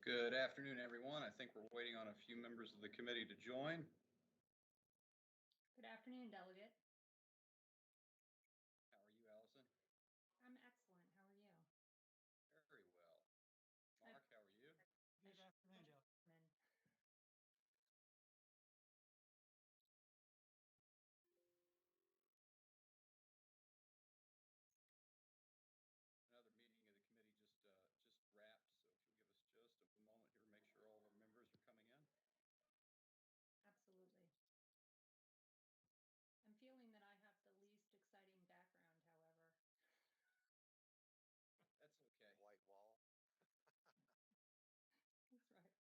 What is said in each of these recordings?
Good afternoon, everyone. I think we're waiting on a few members of the committee to join. Good afternoon, Delegate. How are you, Allison? I'm excellent. How are you? Very well. Mark, how are you? Good afternoon, Delegate. Another meeting of the committee just wrapped, so if you'll give us just a moment here, make sure all the members are coming in. Absolutely. I'm feeling that I have the least exciting background, however. That's okay. White wall. That's right. Yeah. Well,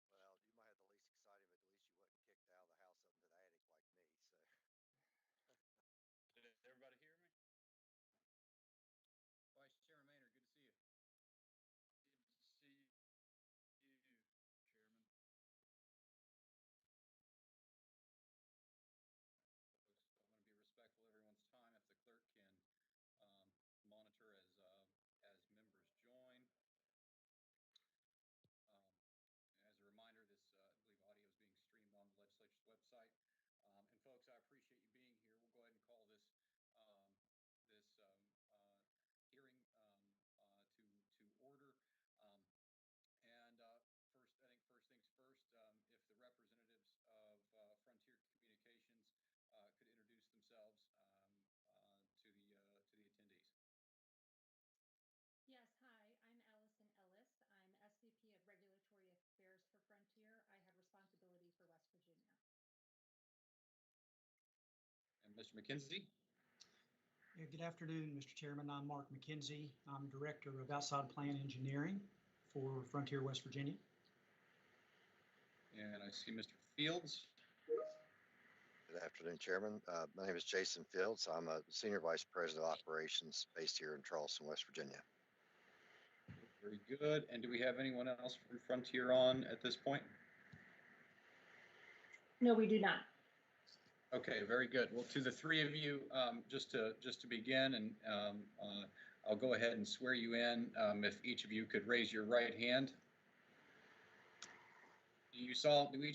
you might have the least exciting, but at least you wasn't kicked out of the house up into the attic like me. So. Did everybody hear me? Vice Chairman Maynard, good to see you. Good to see you, Chairman. Folks, I want to be respectful of everyone's time. If the clerk can monitor as members join. As a reminder, this I believe audio is being streamed on the legislature's website. And folks, I appreciate you being here. We'll go ahead and call this hearing to order. First things first, if the representatives of Frontier Communications could introduce themselves to the attendees. Yes, hi, I'm Allison Ellis. I'm SVP of Regulatory Affairs for Frontier. I have responsibility for West Virginia. And Mr. Mckenzie. Yeah, good afternoon, Mr. Chairman. I'm Mark Mckenzie. I'm Director of Outside Plant Engineering for Frontier, West Virginia. And I see Mr. Fields. Good afternoon, Chairman. My name is Jason Fields. I'm a Senior Vice President of Operations based here in Charleston, West Virginia. Very good. And do we have anyone else from Frontier on at this point? No, we do not. Okay, very good. Well, to the three of you, just to begin, and I'll go ahead and swear you in. If each of you could raise your right hand. Do each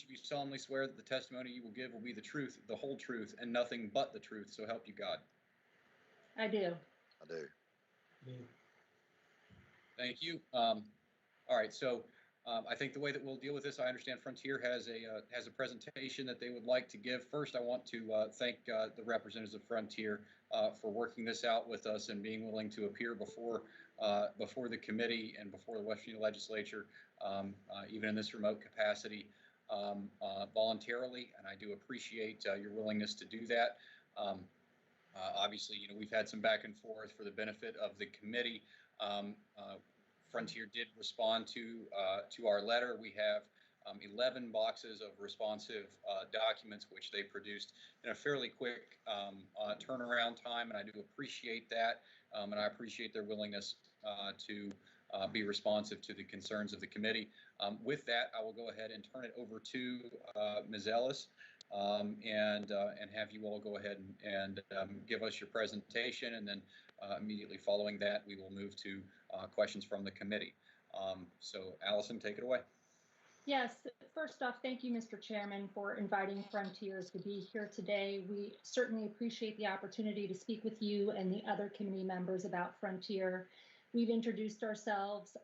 of you solemnly swear that the testimony you will give will be the truth, the whole truth, and nothing but the truth, so help you God? I do. I do. Yeah. Thank you. All right, so I think the way that we'll deal with this, I understand Frontier has a presentation that they would like to give. First, I want to thank the representatives of Frontier for working this out with us and being willing to appear before the committee and before the West Virginia legislature, even in this remote capacity, voluntarily. And I do appreciate your willingness to do that. Obviously, you know, we've had some back and forth for the benefit of the committee. Frontier did respond to our letter. We have 11 boxes of responsive documents, which they produced in a fairly quick turnaround time, and I do appreciate that, and I appreciate their willingness to be responsive to the concerns of the committee. With that, I will go ahead and turn it over to Ms. Ellis, and have you all go ahead and give us your presentation, and then immediately following that, we will move to questions from the committee. So, Allison, take it away. Yes, first off, thank you, Mr. Chairman, for inviting Frontier to be here today. We certainly appreciate the opportunity to speak with you and the other committee members about Frontier. We've introduced ourselves,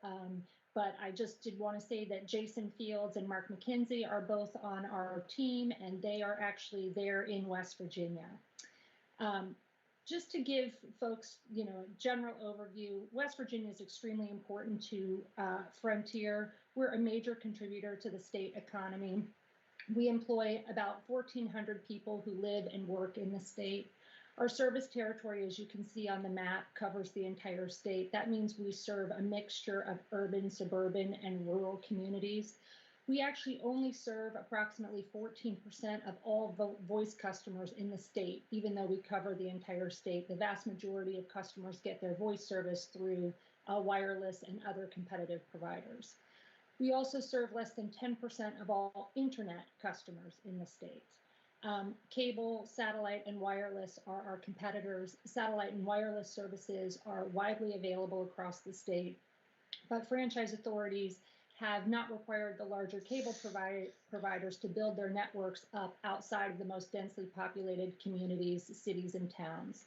but I just did want to say that Jason Fields and Mark Mckenzie are both on our team, and they are actually there in West Virginia. Just to give folks, you know, a general overview, West Virginia is extremely important to Frontier. We're a major contributor to the state economy. We employ about 1,400 people who live and work in the state. Our service territory, as you can see on the map, covers the entire state. That means we serve a mixture of urban, suburban, and rural communities. We actually only serve approximately 14% of all voice customers in the state, even though we cover the entire state. The vast majority of customers get their voice service through wireless and other competitive providers. We also serve less than 10% of all internet customers in the state. Cable, satellite, and wireless are our competitors. Satellite and wireless services are widely available across the state, but franchise authorities have not required the larger cable providers to build their networks up outside of the most densely populated communities, cities, and towns.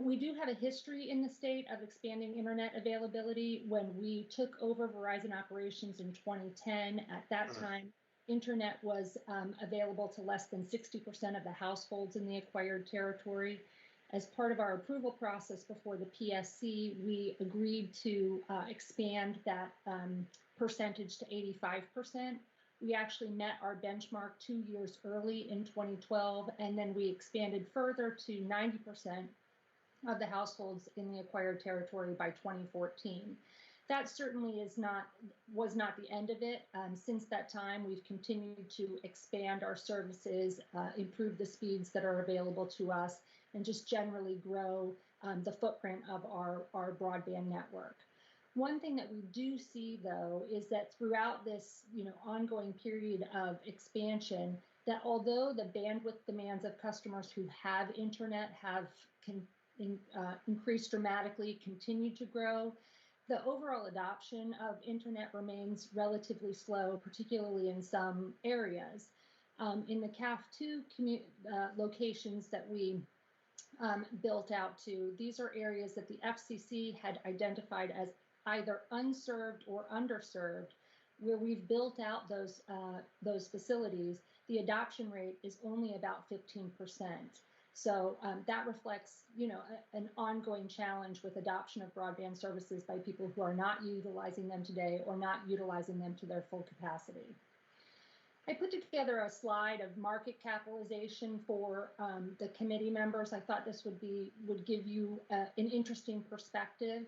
We do have a history in the state of expanding internet availability. When we took over Verizon operations in 2010, at that time, internet was available to less than 60% of the households in the acquired territory. As part of our approval process before the PSC, we agreed to expand that percentage to 85%. We actually met our benchmark 2 years early in 2012, and then we expanded further to 90% of the households in the acquired territory by 2014. That certainly was not the end of it. Since that time, we've continued to expand our services, improve the speeds that are available to us, and just generally grow the footprint of our broadband network. One thing that we do see, though, is that throughout this ongoing period of expansion, that although the bandwidth demands of customers who have internet have increased dramatically, continued to grow, the overall adoption of internet remains relatively slow, particularly in some areas. In the CAF2 locations that we built out to, these are areas that the FCC had identified as either unserved or underserved. Where we've built out those facilities, the adoption rate is only about 15%. So that reflects, an ongoing challenge with adoption of broadband services by people who are not utilizing them today or not utilizing them to their full capacity. I put together a slide of market capitalization for the committee members. I thought this would give you an interesting perspective.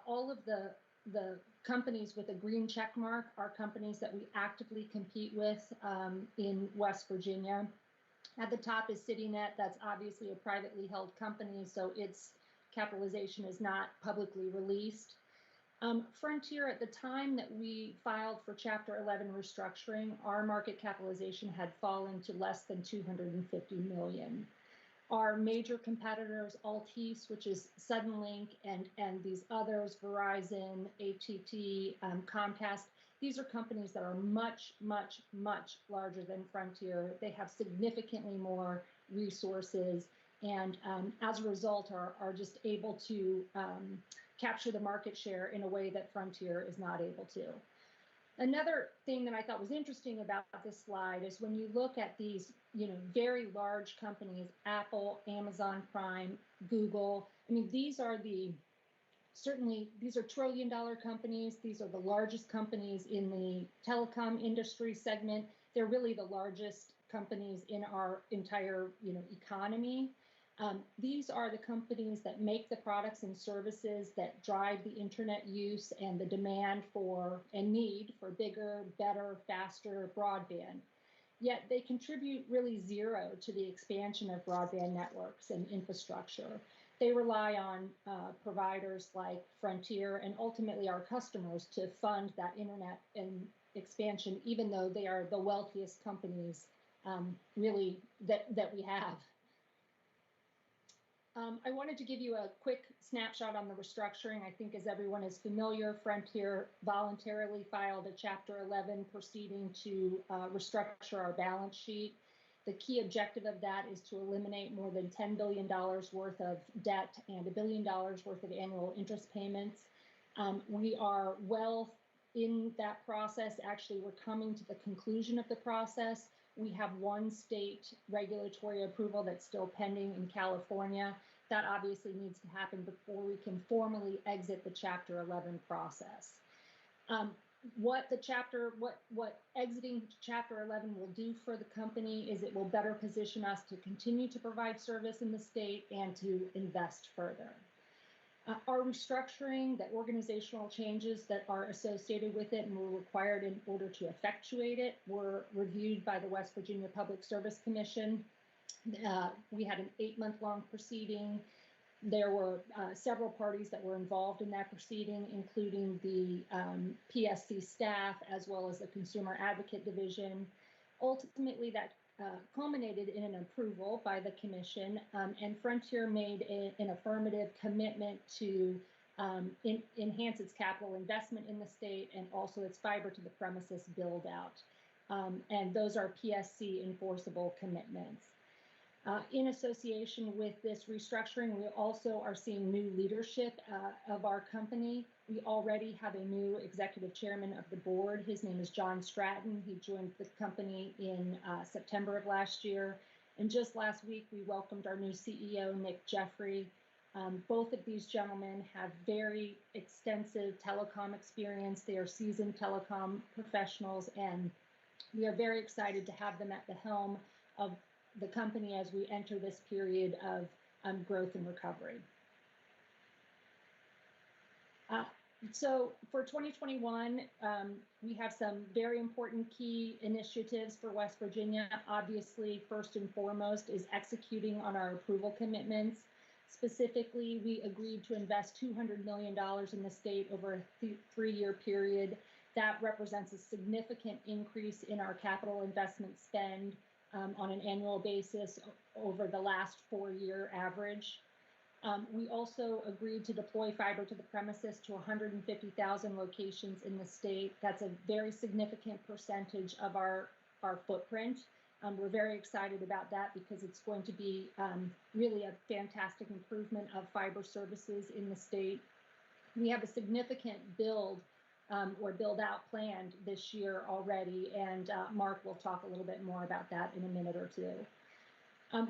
All of the companies with a green check mark are companies that we actively compete with in West Virginia. At the top is CityNet. That's obviously a privately held company, so its capitalization is not publicly released. Frontier, at the time that we filed for Chapter 11 restructuring, our market capitalization had fallen to less than $250 million. Our major competitors, Altice, which is Suddenlink, and these others, Verizon, AT&T, Comcast, these are companies that are much, much, much larger than Frontier. They have significantly more resources, and as a result are just able to capture the market share in a way that Frontier is not able to. Another thing that I thought was interesting about this slide is when you look at these, very large companies, Apple, Amazon Prime, Google. I mean, these are trillion-dollar companies. These are the largest companies in the telecom industry segment. They're really the largest companies in our entire, economy. These are the companies that make the products and services that drive the internet use and the demand for and need for bigger, better, faster broadband. Yet they contribute really zero to the expansion of broadband networks and infrastructure. They rely on providers like Frontier and ultimately our customers to fund that internet and expansion, even though they are the wealthiest companies really that we have. I wanted to give you a quick snapshot on the restructuring. I think as everyone is familiar, Frontier voluntarily filed a Chapter 11 proceeding to restructure our balance sheet. The key objective of that is to eliminate more than $10 billion worth of debt and $1 billion worth of annual interest payments. We are well in that process. Actually, we're coming to the conclusion of the process. We have one state regulatory approval that's still pending in California. That obviously needs to happen before we can formally exit the Chapter 11 process. What exiting Chapter 11 will do for the company is it will better position us to continue to provide service in the state and to invest further. Our restructuring, the organizational changes that are associated with it and were required in order to effectuate it, were reviewed by the West Virginia Public Service Commission. We had an 8-month-long proceeding. There were several parties that were involved in that proceeding, including the PSC staff, as well as the Consumer Advocate Division. Ultimately, that culminated in an approval by the commission, and Frontier made an affirmative commitment to enhance its capital investment in the state and also its fiber to the premises build out. And those are PSC enforceable commitments. In association with this restructuring, we also are seeing new leadership of our company. We already have a new executive chairman of the board. His name is John Stratton. He joined the company in September of last year. And just last week, we welcomed our new CEO, Nick Jeffrey. Both of these gentlemen have very extensive telecom experience. They are seasoned telecom professionals, and we are very excited to have them at the helm of the company as we enter this period of growth and recovery. So for 2021, we have some very important key initiatives for West Virginia. Obviously, first and foremost is executing on our approval commitments. Specifically, we agreed to invest $200 million in the state over a three-year period. That represents a significant increase in our capital investment spend on an annual basis over the last 4-year average. We also agreed to deploy fiber to the premises to 150,000 locations in the state. That's a very significant percentage of our footprint. We're very excited about that because it's going to be really a fantastic improvement of fiber services in the state. We have a significant build or build out planned this year already, and Mark will talk a little bit more about that in a minute or two.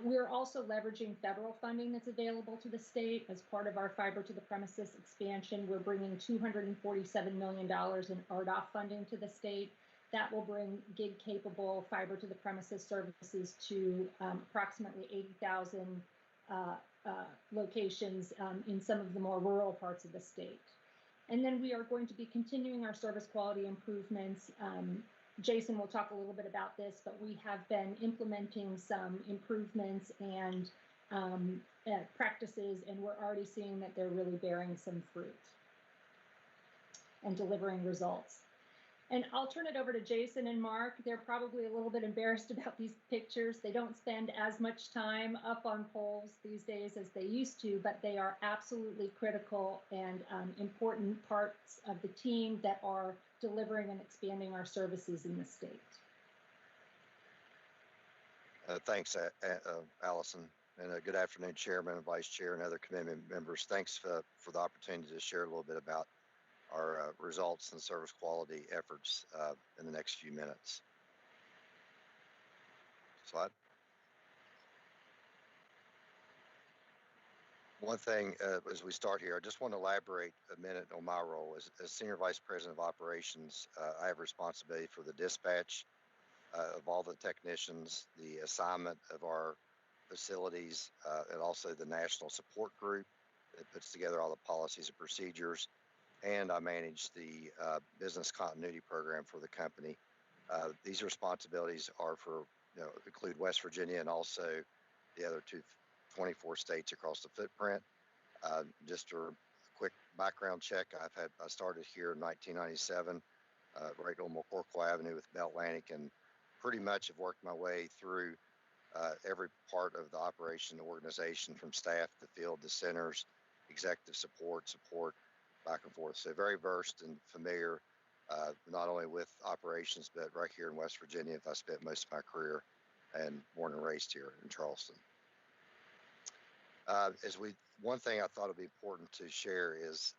We're also leveraging federal funding that's available to the state as part of our fiber to the premises expansion. We're bringing $247 million in RDOF funding to the state. That will bring gig-capable fiber to the premises services to approximately 80,000 locations in some of the more rural parts of the state. And then we are going to be continuing our service quality improvements. Jason will talk a little bit about this, but we have been implementing some improvements and practices, and we're already seeing that they're really bearing some fruit and delivering results. And I'll turn it over to Jason and Mark. They're probably a little bit embarrassed about these pictures. They don't spend as much time up on poles these days as they used to, but they are absolutely critical and important parts of the team that are delivering and expanding our services in the state. Thanks, Allison, and good afternoon, Chairman and Vice Chair and other committee members. Thanks for the opportunity to share a little bit about our results and service quality efforts in the next few minutes. Slide. One thing as we start here, I just want to elaborate a minute on my role. As Senior Vice President of Operations, I have responsibility for the dispatch of all the technicians, the assignment of our facilities, and also the national support group that puts together all the policies and procedures. And I manage the business continuity program for the company. These responsibilities are for, include West Virginia and also the other 24 states across the footprint. Just a quick background check, I started here in 1997, right on McCorkle Avenue with Bell Atlantic, and pretty much have worked my way through every part of the operation organization, from staff to field to centers, executive support, back and forth. So very versed and familiar, not only with operations, but right here in West Virginia. I spent most of my career and born and raised here in Charleston. One thing I thought would be important to share is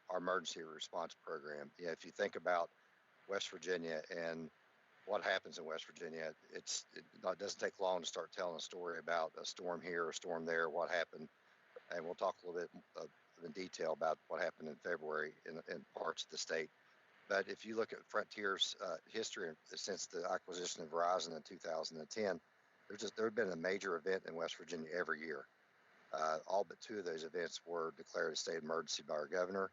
our emergency response program. If you think about West Virginia and what happens in West Virginia, it doesn't take long to start telling a story about a storm here, a storm there, what happened. And we'll talk a little bit in detail about what happened in February in parts of the state. But if you look at Frontier's history since the acquisition of Verizon in 2010, there had been a major event in West Virginia every year. All but 2 of those events were declared a state emergency by our governor,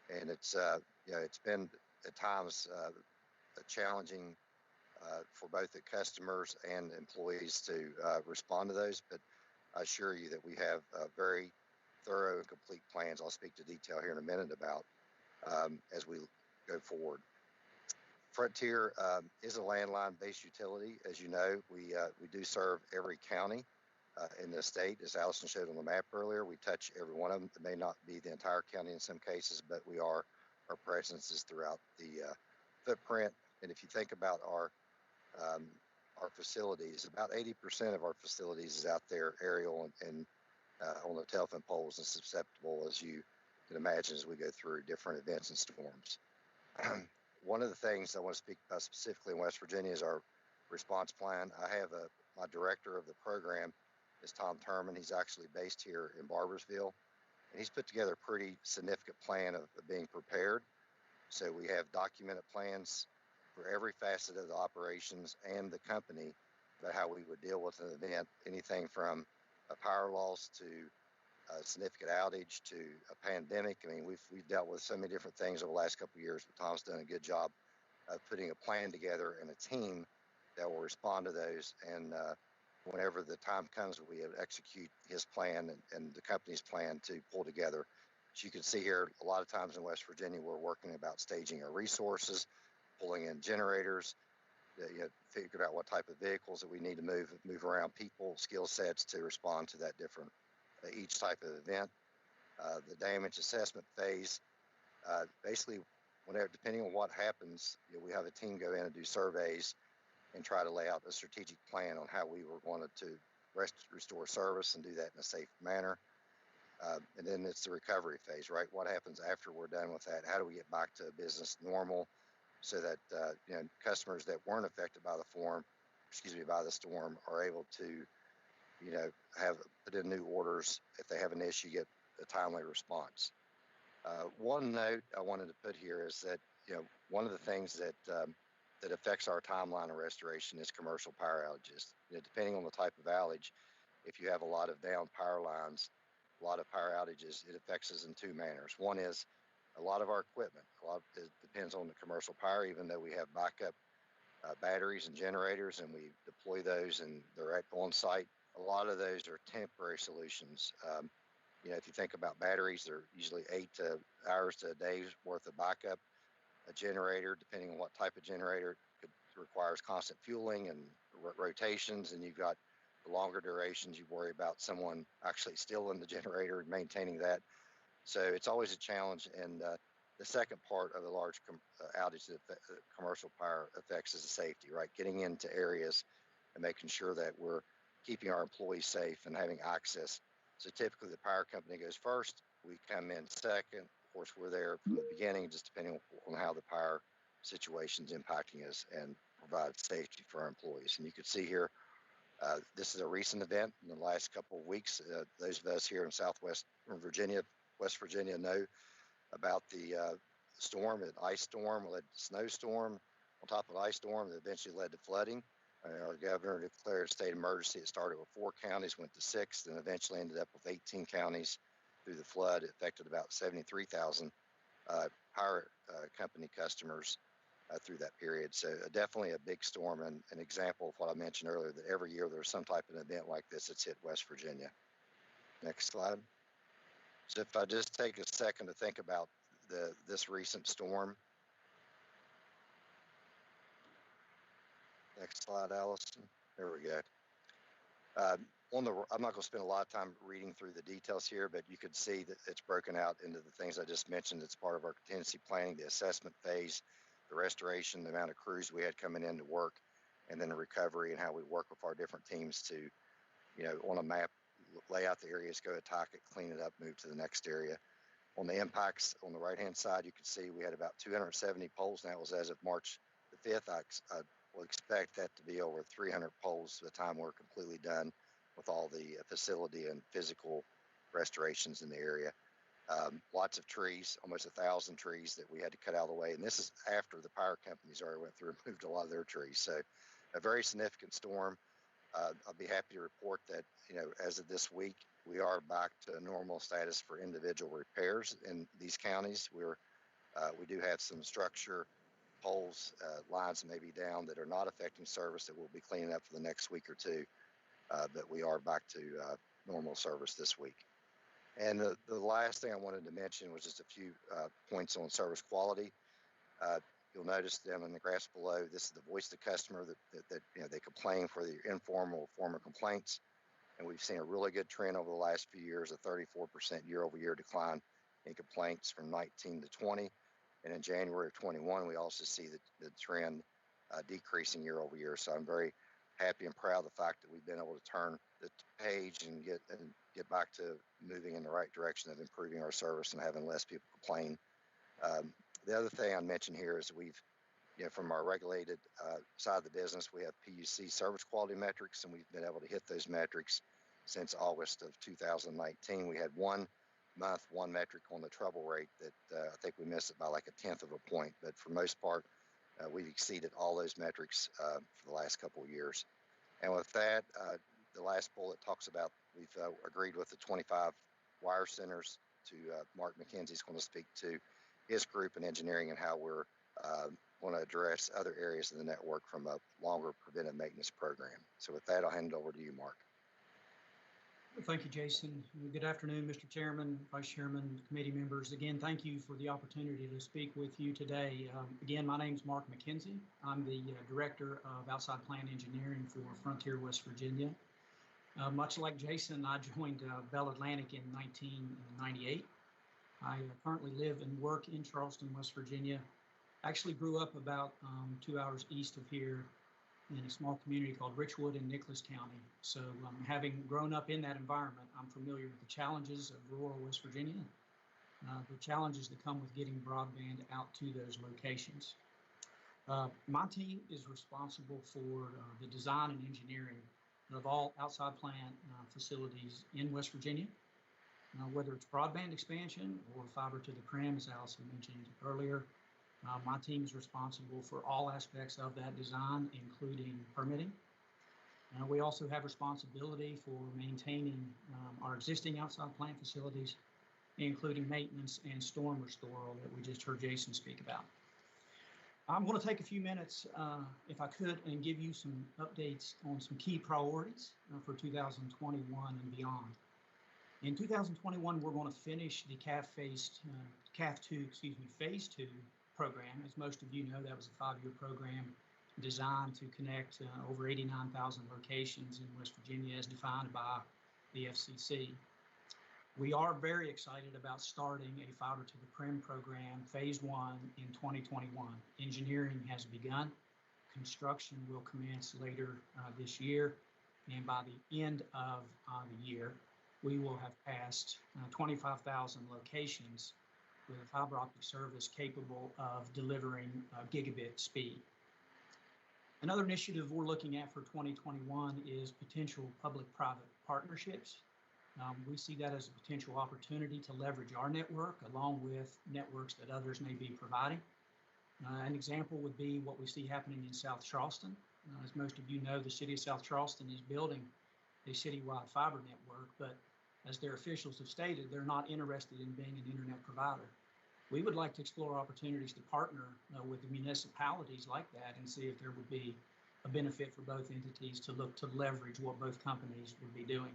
and it's been at times challenging for both the customers and employees to respond to those. But I assure you that we have very thorough and complete plans. I'll speak to detail here in a minute about as we go forward. Frontier is a landline-based utility. As you know, we do serve every county in the state. As Allison showed on the map earlier, we touch every one of them. It may not be the entire county in some cases, but our presence is throughout the footprint. And if you think about our facilities, about 80% of our facilities is out there aerial and on the telephone poles and susceptible, as you can imagine, as we go through different events and storms. One of the things I want to speak about specifically in West Virginia is our response plan. I have my director of the program is Tom Turman. He's actually based here in Barbersville, and he's put together a pretty significant plan of being prepared. So we have documented plans for every facet of the operations and the company about how we would deal with an event, anything from a power loss to a significant outage to a pandemic. I mean, we've dealt with so many different things over the last couple of years, but Tom's done a good job of putting a plan together and a team that will respond to those. And whenever the time comes, we execute his plan and the company's plan to pull together. As you can see here, a lot of times in West Virginia, we're working about staging our resources, pulling in generators, figure out what type of vehicles that we need to move around, people, skill sets to respond to that different each type of event. The damage assessment phase, basically, whenever, depending on what happens, we have a team go in and do surveys and try to lay out a strategic plan on how we were going to restore service and do that in a safe manner. And then it's the recovery phase, right? What happens after we're done with that? How do we get back to business normal so that customers that weren't affected by the storm are able to have put in new orders. If they have an issue, get a timely response. One note I wanted to put here is that one of the things that affects our timeline of restoration is commercial power outages. Depending on the type of outage, if you have a lot of down power lines, a lot of power outages, it affects us in two manners. One is a lot of our equipment. It depends on the commercial power, even though we have backup batteries and generators, and we deploy those and they're on site. A lot of those are temporary solutions. If you think about batteries, they're usually 8 hours to a day's worth of backup. A generator, depending on what type of generator, requires constant fueling and rotations, and you've got the longer durations. You worry about someone actually stealing the generator and maintaining that. So it's always a challenge. And the second part of the large outage that commercial power affects is the safety, right? Getting into areas and making sure that we're keeping our employees safe and having access. So typically the power company goes first, we come in second. Of course, we're there from the beginning, just depending on how the power situation is impacting us, and provide safety for our employees. And you can see here, this is a recent event in the last couple of weeks. Those of us here in Southwest Virginia, West Virginia, know about the storm, an ice storm, led to snowstorm on top of an ice storm that eventually led to flooding. Our governor declared a state emergency. It started with 4 counties, went to 6, and eventually ended up with 18 counties through the flood. It affected about 73,000 power company customers through that period. So definitely a big storm, and an example of what I mentioned earlier, that every year there's some type of event like this that's hit West Virginia. Next slide. So if I just take a second to think about this recent storm. Next slide, Allison. There we go. I'm not going to spend a lot of time reading through the details here, but you could see that it's broken out into the things I just mentioned. It's part of our contingency planning, the assessment phase, the restoration, the amount of crews we had coming in to work, and then the recovery and how we work with our different teams to, on a map, lay out the areas, go attack it, clean it up, move to the next area. On the impacts, on the right-hand side, you can see we had about 270 poles. That was as of March the 5th. I will expect that to be over 300 poles by the time we're completely done with all the facility and physical restorations in the area. Lots of trees, almost 1,000 trees that we had to cut out of the way. And this is after the power companies already went through and moved a lot of their trees. So a very significant storm. I'll be happy to report that, as of this week, we are back to a normal status for individual repairs in these counties. We do have some structure poles, lines maybe down that are not affecting service that we'll be cleaning up for the next week or two. But we are back to normal service this week. And the last thing I wanted to mention was just a few points on service quality. You'll notice down in the graph below, this is the voice of the customer that they complain for the informal or formal complaints. And we've seen a really good trend over the last few years, a 34% year-over-year decline in complaints from 19 to 20. And in January of 21, we also see the trend decreasing year over year. So I'm very happy and proud of the fact that we've been able to turn the page and get back to moving in the right direction of improving our service and having less people complain. The other thing I mentioned here is we've, from our regulated side of the business, we have PUC service quality metrics, and we've been able to hit those metrics since August of 2019. We had 1 month, 1 metric on the trouble rate that I think we missed it by like 1/10 of a point, but for most part, we've exceeded all those metrics for the last couple of years. And with that, the last bullet talks about we've agreed with the 25 wire centers to Mark Mckenzie is going to speak to his group in engineering and how we're going to address other areas of the network from a longer preventive maintenance program. So with that, I'll hand it over to you, Mark. Thank you, Jason. Good afternoon, Mr. Chairman, Vice Chairman, committee members. Again, thank you for the opportunity to speak with you today. Again, my name is Mark Mckenzie. I'm the Director of Outside Plant Engineering for Frontier, West Virginia. Much like Jason, I joined Bell Atlantic in 1998. I currently live and work in Charleston, West Virginia. I actually grew up about 2 hours east of here in a small community called Richwood in Nicholas County. So having grown up in that environment, I'm familiar with the challenges of rural West Virginia, the challenges that come with getting broadband out to those locations. My team is responsible for the design and engineering of all outside plant facilities in West Virginia, whether it's broadband expansion or fiber to the prem, as Allison mentioned earlier. My team is responsible for all aspects of that design, including permitting. We also have responsibility for maintaining our existing outside plant facilities, including maintenance and storm restoral that we just heard Jason speak about. I'm going to take a few minutes, if I could, and give you some updates on some key priorities for 2021 and beyond. In 2021, we're going to finish the Phase 2 program. As most of you know, that was a 5-year program designed to connect over 89,000 locations in West Virginia as defined by the FCC. We are very excited about starting a fiber to the prem program, Phase 1, in 2021. Engineering has begun. Construction will commence later this year, and by the end of the year, we will have passed 25,000 locations with a fiber optic service capable of delivering gigabit speed. Another initiative we're looking at for 2021 is potential public-private partnerships. We see that as a potential opportunity to leverage our network along with networks that others may be providing. An example would be what we see happening in South Charleston. As most of you know, the city of South Charleston is building a citywide fiber network, but as their officials have stated, they're not interested in being an internet provider. We would like to explore opportunities to partner with the municipalities like that and see if there would be a benefit for both entities to look to leverage what both companies would be doing.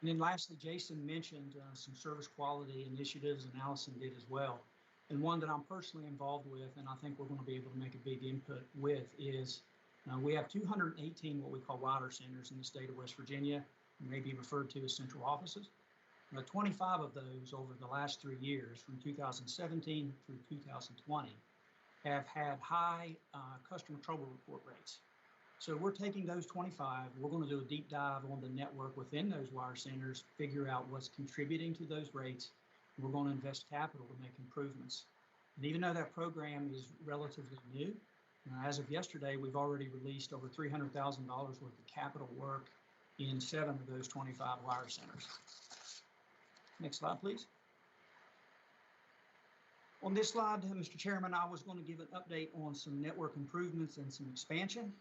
And then lastly, Jason mentioned some service quality initiatives, and Allison did as well. And one that I'm personally involved with, and I think we're going to be able to make a big input with, is we have 218 what we call wire centers in the state of West Virginia, may be referred to as central offices. 25 of those over the last 3 years, from 2017 through 2020, have had high customer trouble report rates. So we're taking those 25, we're going to do a deep dive on the network within those wire centers, figure out what's contributing to those rates, and we're going to invest capital to make improvements. And even though that program is relatively new, as of yesterday, we've already released over $300,000 worth of capital work in 7 of those 25 wire centers. Next slide, please. On this slide, Mr. Chairman, I was going to give an update on some network improvements and some expansion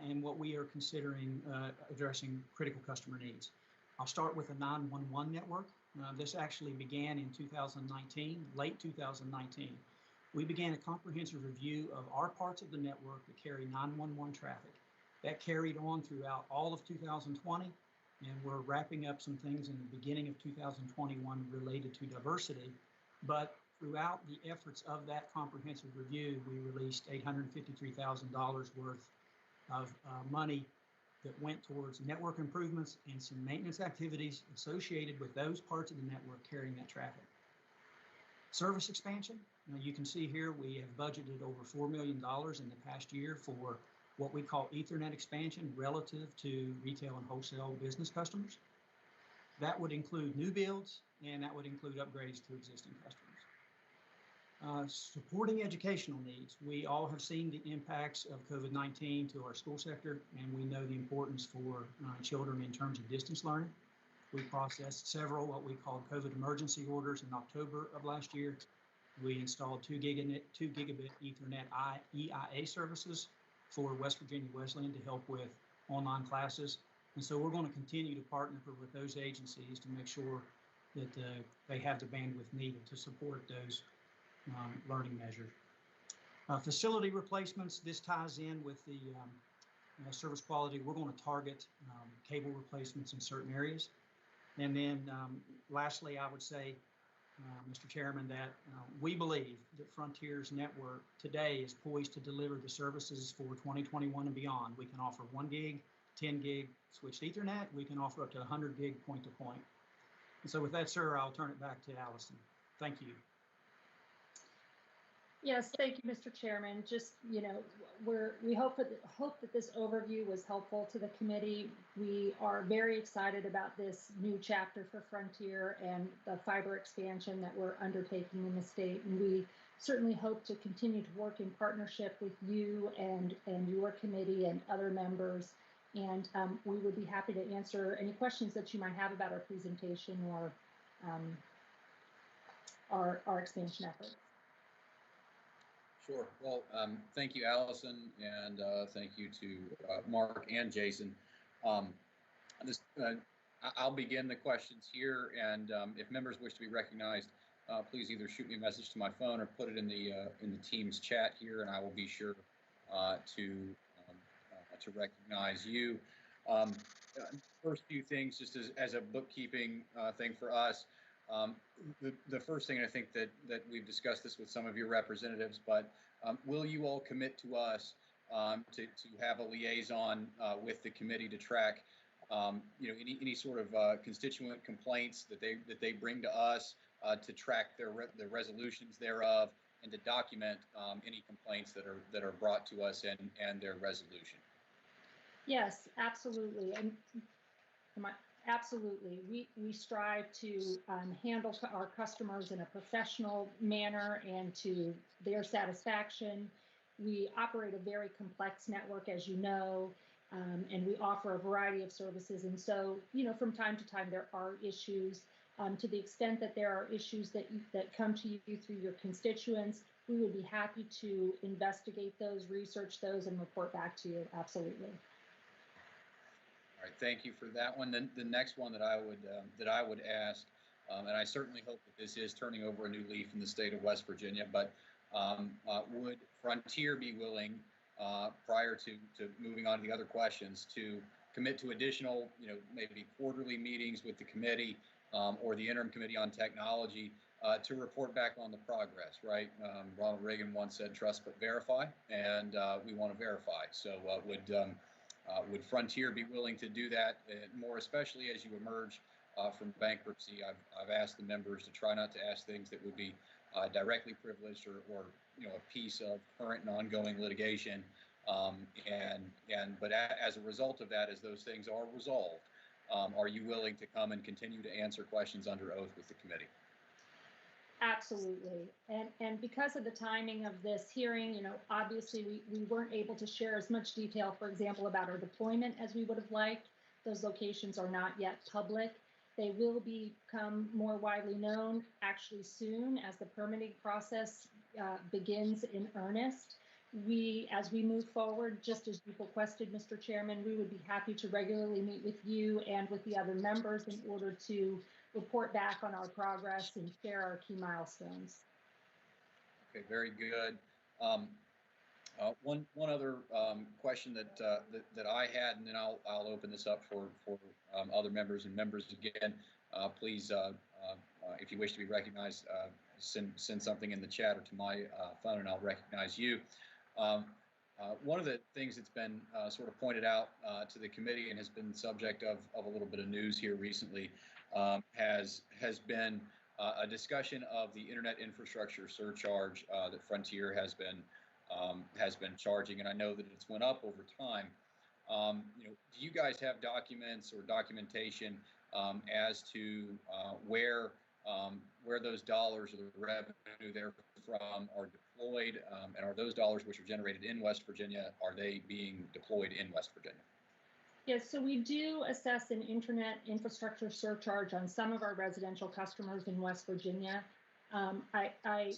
and what we are considering addressing critical customer needs. I'll start with the 911 network. This actually began in 2019, late 2019. We began a comprehensive review of our parts of the network that carry 911 traffic. That carried on throughout all of 2020, and we're wrapping up some things in the beginning of 2021 related to diversity. But throughout the efforts of that comprehensive review, we released $853,000 worth of money that went towards network improvements and some maintenance activities associated with those parts of the network carrying that traffic. Service expansion. Now you can see here we have budgeted over $4 million in the past year for what we call Ethernet expansion relative to retail and wholesale business customers. That would include new builds, and that would include upgrades to existing customers. Supporting educational needs. We all have seen the impacts of COVID-19 to our school sector, and we know the importance for children in terms of distance learning. We processed several what we called COVID emergency orders in October of last year. We installed 2 gigabit Ethernet EIA services for West Virginia Wesleyan to help with online classes. And so we're going to continue to partner with those agencies to make sure that they have the bandwidth needed to support those learning measures. Facility replacements, this ties in with the service quality. We're going to target cable replacements in certain areas. And then lastly, I would say, Mr. Chairman, that we believe that Frontier's network today is poised to deliver the services for 2021 and beyond. We can offer 1 gig, 10 gig switched Ethernet. We can offer up to 100 gig point to point. And so with that, sir, I'll turn it back to Allison. Thank you. Yes, thank you, Mr. Chairman. Just, you know, we hope that this overview was helpful to the committee. We are very excited about this new chapter for Frontier and the fiber expansion that we're undertaking in the state. And we certainly hope to continue to work in partnership with you and your committee and other members. And we would be happy to answer any questions that you might have about our presentation or our expansion efforts. Sure. Well, thank you, Allison, and thank you to Mark and Jason. I'll begin the questions here, and if members wish to be recognized, please either shoot me a message to my phone or put it in the Teams chat here, and I will be sure to recognize you. First few things, just as a bookkeeping thing for us. The first thing, I think that we've discussed this with some of your representatives, but will you all commit to us to have a liaison with the committee to track any sort of constituent complaints that they bring to us, to track the resolutions thereof, and to document any complaints that are brought to us and their resolution? Yes, absolutely. And absolutely, we strive to handle our customers in a professional manner and to their satisfaction. We operate a very complex network, as you know, and we offer a variety of services. And so, from time to time, there are issues. To the extent that there are issues that come to you through your constituents, we would be happy to investigate those, research those, and report back to you. Absolutely. All right, thank you for that one. Then the next one that I would ask, and I certainly hope that this is turning over a new leaf in the state of West Virginia, but would Frontier be willing, prior to moving on to the other questions, to commit to additional, maybe quarterly meetings with the committee or the interim committee on technology to report back on the progress, right? Ronald Reagan once said, "Trust but verify," and we want to verify. So would Frontier be willing to do that, more especially as you emerge from bankruptcy? I've asked the members to try not to ask things that would be directly privileged or a piece of current and ongoing litigation. But as a result of that, as those things are resolved, are you willing to come and continue to answer questions under oath with the committee? Absolutely. And because of the timing of this hearing, obviously we weren't able to share as much detail, for example, about our deployment as we would have liked. Those locations are not yet public. They will become more widely known actually soon as the permitting process begins in earnest. As we move forward, just as you requested, Mr. Chairman, we would be happy to regularly meet with you and with the other members in order to report back on our progress and share our key milestones. Okay, very good. One other question that I had, and then I'll open this up for other members and members again. Please, if you wish to be recognized, send something in the chat or to my phone, and I'll recognize you. One of the things that's been sort of pointed out to the committee and has been subject of a little bit of news here recently has been a discussion of the internet infrastructure surcharge that Frontier has been charging, and I know that it's went up over time. Do you guys have documents or documentation as to where those dollars or the revenue therefrom are deployed, and are those dollars which are generated in West Virginia, are they being deployed in West Virginia? Yes, so we do assess an internet infrastructure surcharge on some of our residential customers in West Virginia.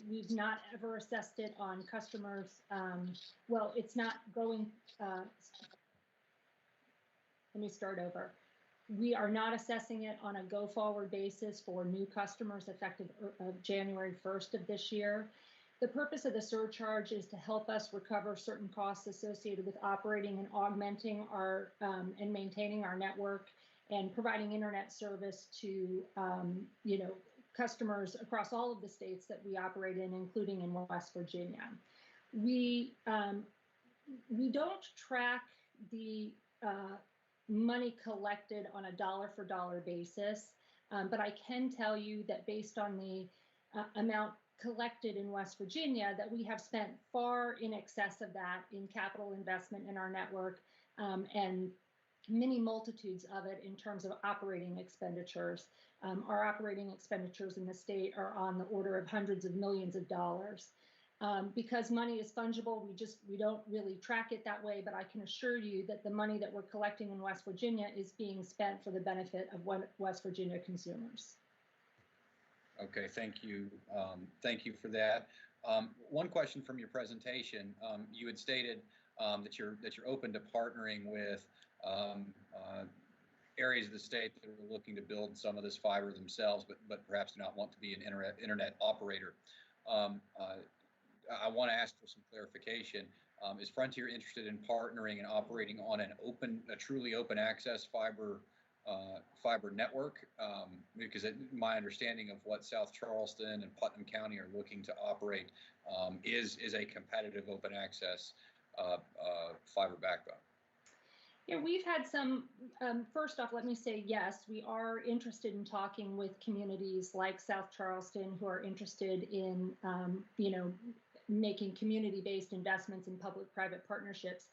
We've not ever assessed it on customers. Well, it's not going. Let me start over. We are not assessing it on a go-forward basis for new customers effective January 1st of this year. The purpose of the surcharge is to help us recover certain costs associated with operating and augmenting our and maintaining our network and providing internet service to customers across all of the states that we operate in, including in West Virginia. We don't track the money collected on a dollar-for-dollar basis, but I can tell you that based on the amount collected in West Virginia, that we have spent far in excess of that in capital investment in our network, and many multitudes of it in terms of operating expenditures. Our operating expenditures in the state are on the order of hundreds of millions of dollars. Because money is fungible, we don't really track it that way, but I can assure you that the money that we're collecting in West Virginia is being spent for the benefit of West Virginia consumers. Okay, thank you. Thank you for that. One question from your presentation: you had stated that you're open to partnering with areas of the state that are looking to build some of this fiber themselves, but perhaps do not want to be an internet operator. I want to ask for some clarification. Is Frontier interested in partnering and operating on a truly open access fiber network? Because my understanding of what South Charleston and Putnam County are looking to operate is a competitive open access fiber backbone. Yeah, we've had some, first off, let me say, yes, we are interested in talking with communities like South Charleston who are interested in, making community-based investments in public-private partnerships.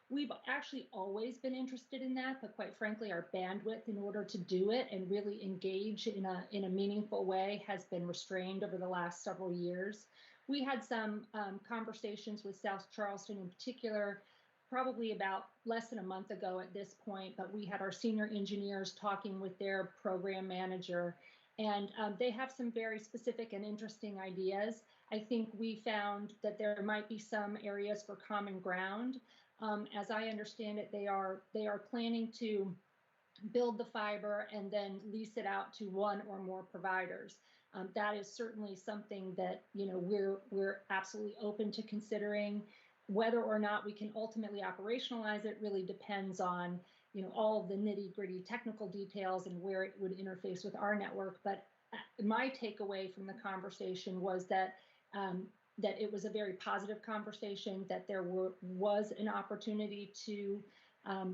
We've actually always been interested in that, but quite frankly, our bandwidth in order to do it and really engage in a meaningful way has been restrained over the last several years. We had some conversations with South Charleston in particular, probably about less than a month ago at this point, but we had our senior engineers talking with their program manager, and they have some very specific and interesting ideas. I think we found that there might be some areas for common ground. As I understand it, they are planning to build the fiber and then lease it out to one or more providers. That is certainly something that we're absolutely open to considering. Whether or not we can ultimately operationalize it really depends on all of the nitty-gritty technical details and where it would interface with our network. But my takeaway from the conversation was that it was a very positive conversation, that there was an opportunity to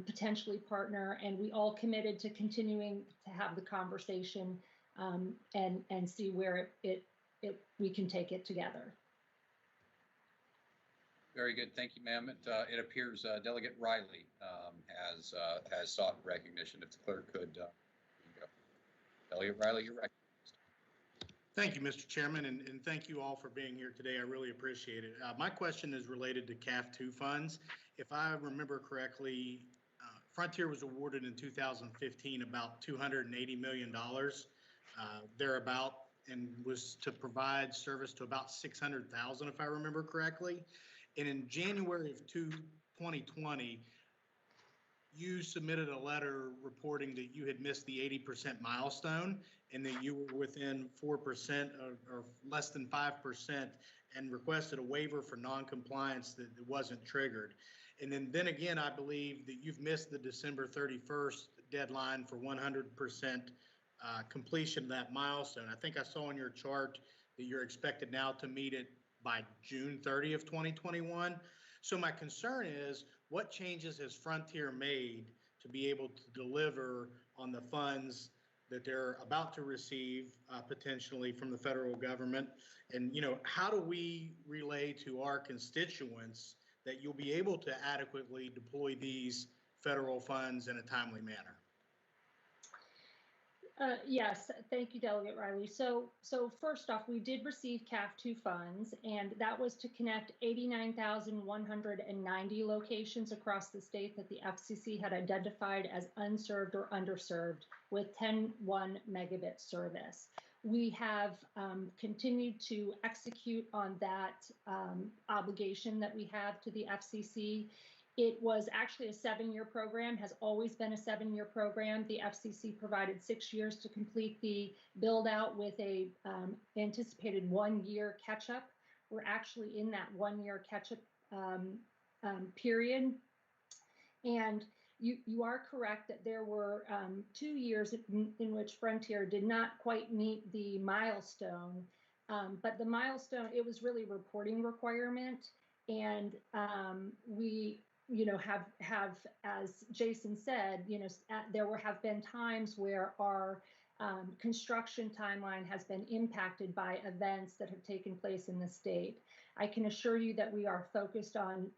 potentially partner, and we all committed to continuing to have the conversation and see where we can take it together. Very good, thank you, ma'am. It appears Delegate Riley has sought recognition. If the clerk could go. Delegate Riley, you're recognized. Thank you, Mr. Chairman, and thank you all for being here today. I really appreciate it. My question is related to CAF2 funds. If I remember correctly, Frontier was awarded in 2015 about $280 million, thereabout, and was to provide service to about 600,000, if I remember correctly. And in January of 2020, you submitted a letter reporting that you had missed the 80% milestone and that you were within 4% or less than 5%, and requested a waiver for non-compliance that wasn't triggered. And then again, I believe that you've missed the December 31st deadline for 100% completion of that milestone. I think I saw on your chart that you're expected now to meet it by June 30th, 2021. So my concern is, what changes has Frontier made to be able to deliver on the funds that they're about to receive potentially from the federal government? And, how do we relay to our constituents that you'll be able to adequately deploy these federal funds in a timely manner? Yes, thank you, Delegate Riley. So first off, we did receive CAF2 funds, and that was to connect 89,190 locations across the state that the FCC had identified as unserved or underserved with 10.1 megabit service. We have continued to execute on that obligation that we have to the FCC. It was actually a 7-year program, has always been a 7-year program. The FCC provided 6 years to complete the build out with a anticipated 1-year catch up. We're actually in that 1-year catch up period. And you are correct that there were 2 years in which Frontier did not quite meet the milestone. But the milestone, it was really a reporting requirement. And we have, as Jason said, there have been times where our construction timeline has been impacted by events that have taken place in the state. I can assure you that we are focused on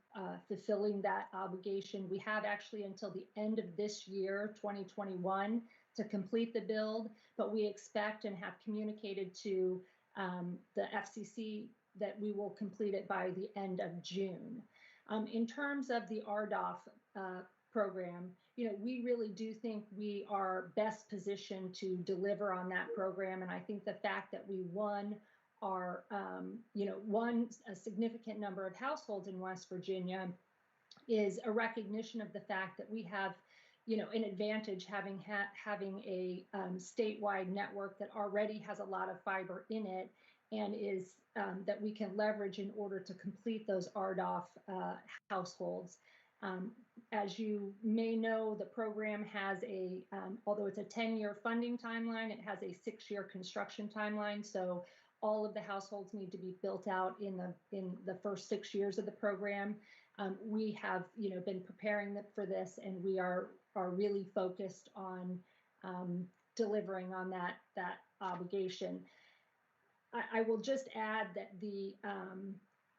fulfilling that obligation. We have actually until the end of this year, 2021, to complete the build, but we expect and have communicated to the FCC that we will complete it by the end of June. In terms of the RDOF program, we really do think we are best positioned to deliver on that program. And I think the fact that we won a significant number of households in West Virginia is a recognition of the fact that we have, an advantage having a statewide network that already has a lot of fiber in it, and is that we can leverage in order to complete those RDOF households. As you may know, the program has although it's a 10-year funding timeline, it has a 6-year construction timeline. So all of the households need to be built out in the first 6 years of the program. We have, been preparing for this, and we are really focused on delivering on that obligation. I will just add that the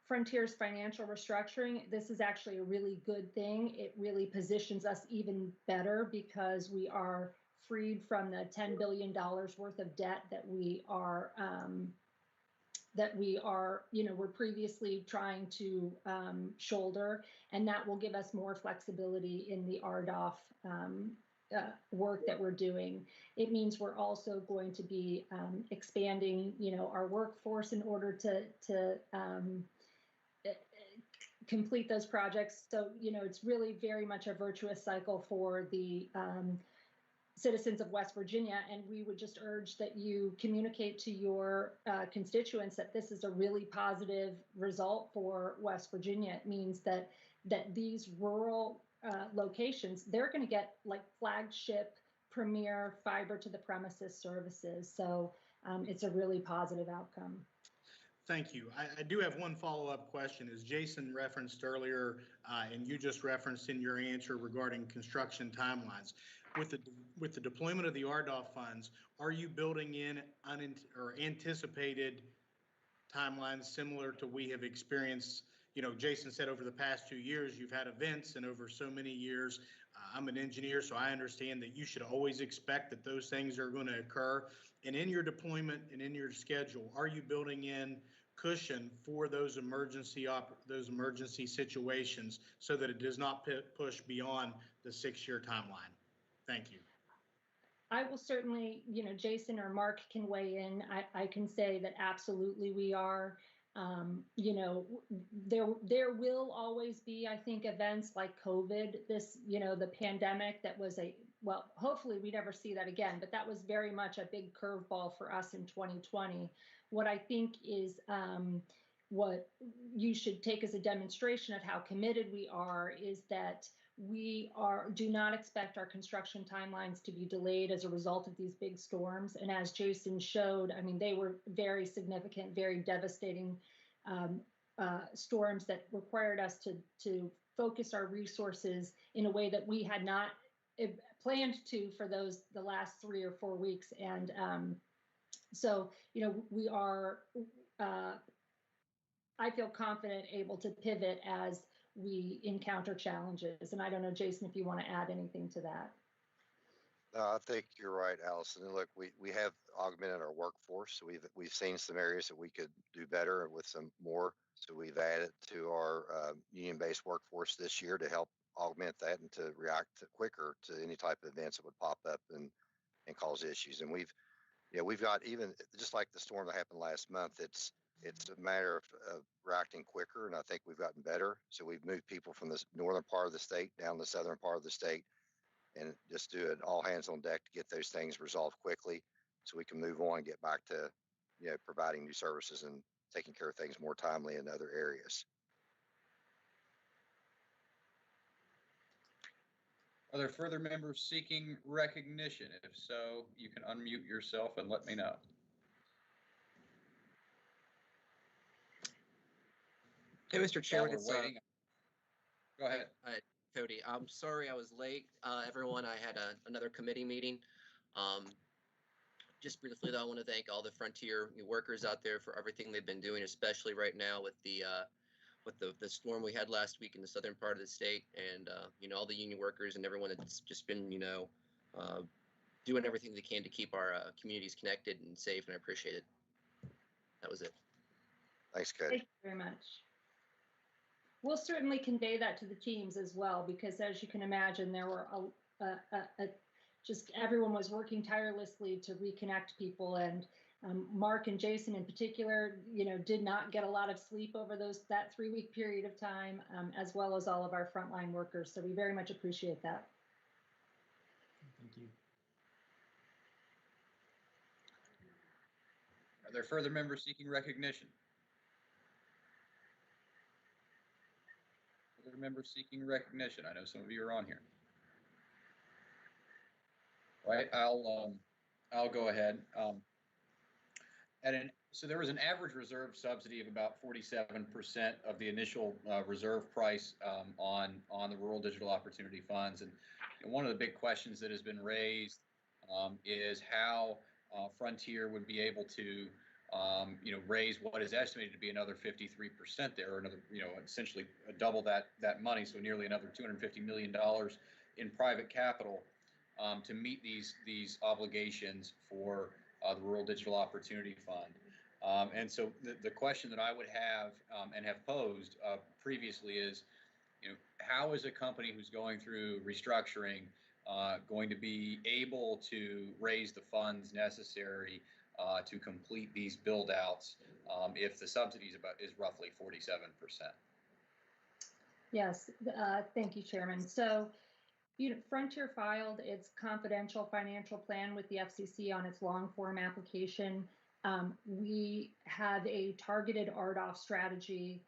Frontier's financial restructuring, this is actually a really good thing. It really positions us even better because we are freed from the $10 billion worth of debt that we are, we're previously trying to shoulder, and that will give us more flexibility in the RDOF work that we're doing. It means we're also going to be expanding, our workforce in order to complete those projects. So, it's really very much a virtuous cycle for the citizens of West Virginia, and we would just urge that you communicate to your constituents that this is a really positive result for West Virginia. It means that these rural locations, they're going to get like flagship premier fiber to the premises services. So it's a really positive outcome. Thank you. I do have one follow-up question. As Jason referenced earlier, and you just referenced in your answer regarding construction timelines, with the deployment of the RDOF funds, are you building in anticipated timelines similar to we have experienced? Jason said over the past 2 years, you've had events, and over so many years, I'm an engineer, so I understand that you should always expect that those things are going to occur. And in your deployment and in your schedule, are you building in cushion for those emergency situations so that it does not push beyond the 6-year timeline? Thank you. I will certainly, Jason or Mark can weigh in. I can say that absolutely we are. There will always be, I think, events like COVID, the pandemic that was hopefully we never see that again, but that was very much a big curveball for us in 2020. What I think is what you should take as a demonstration of how committed we are is that we do not expect our construction timelines to be delayed as a result of these big storms. And as Jason showed, I mean, they were very significant, very devastating storms that required us to focus our resources in a way that we had not planned to for the last 3 or 4 weeks. And so, you know, we are, I feel confident, able to pivot as we encounter challenges. And I don't know, Jason, if you want to add anything to that. I think you're right, Allison. And look, we have augmented our workforce. So we've seen some areas that we could do better with some more. So we've added to our union-based workforce this year to help augment that and to react quicker to any type of events that would pop up and cause issues. And we've got, even just like the storm that happened last month, it's a matter of reacting quicker, and I think we've gotten better. So we've moved people from the northern part of the state down the southern part of the state, and just do it all hands on deck to get those things resolved quickly, so we can move on and get back to, you know, providing new services and taking care of things more timely in other areas. Are there further members seeking recognition? If so, you can unmute yourself and let me know. Hey, Mr. Chairman, While we're waiting, go ahead. Cody. I'm sorry I was late, everyone. I had another committee meeting. Just briefly, though, I want to thank all the Frontier workers out there for everything they've been doing, especially right now with the storm we had last week in the southern part of the state, and you know, all the union workers and everyone that's just been, you know, doing everything they can to keep our communities connected and safe, and I appreciate it. That was it. Thanks, Cody. Thank you very much. We'll certainly convey that to the teams as well, because as you can imagine, there were just everyone was working tirelessly to reconnect people, and Mark and Jason in particular, you know, did not get a lot of sleep over that 3-week period of time, as well as all of our frontline workers. So we very much appreciate that. Thank you. Are there further members seeking recognition? Other members seeking recognition? I know some of you are on here. All right, I'll go ahead. So there was an average reserve subsidy of about 47% of the initial reserve price on the Rural Digital Opportunity Funds, and one of the big questions that has been raised is how Frontier would be able to you know, raise what is estimated to be another 53% there, or another, you know, essentially double that money, so nearly another $250 million in private capital to meet these obligations for the Rural Digital Opportunity Fund. And so the question that I would have and have posed previously is, you know, how is a company who's going through restructuring going to be able to raise the funds necessary to complete these build outs if the subsidy is roughly 47%? Yes, thank you, Chairman. So, you know, Frontier filed its confidential financial plan with the FCC on its long form application. We have a targeted RDOF strategy.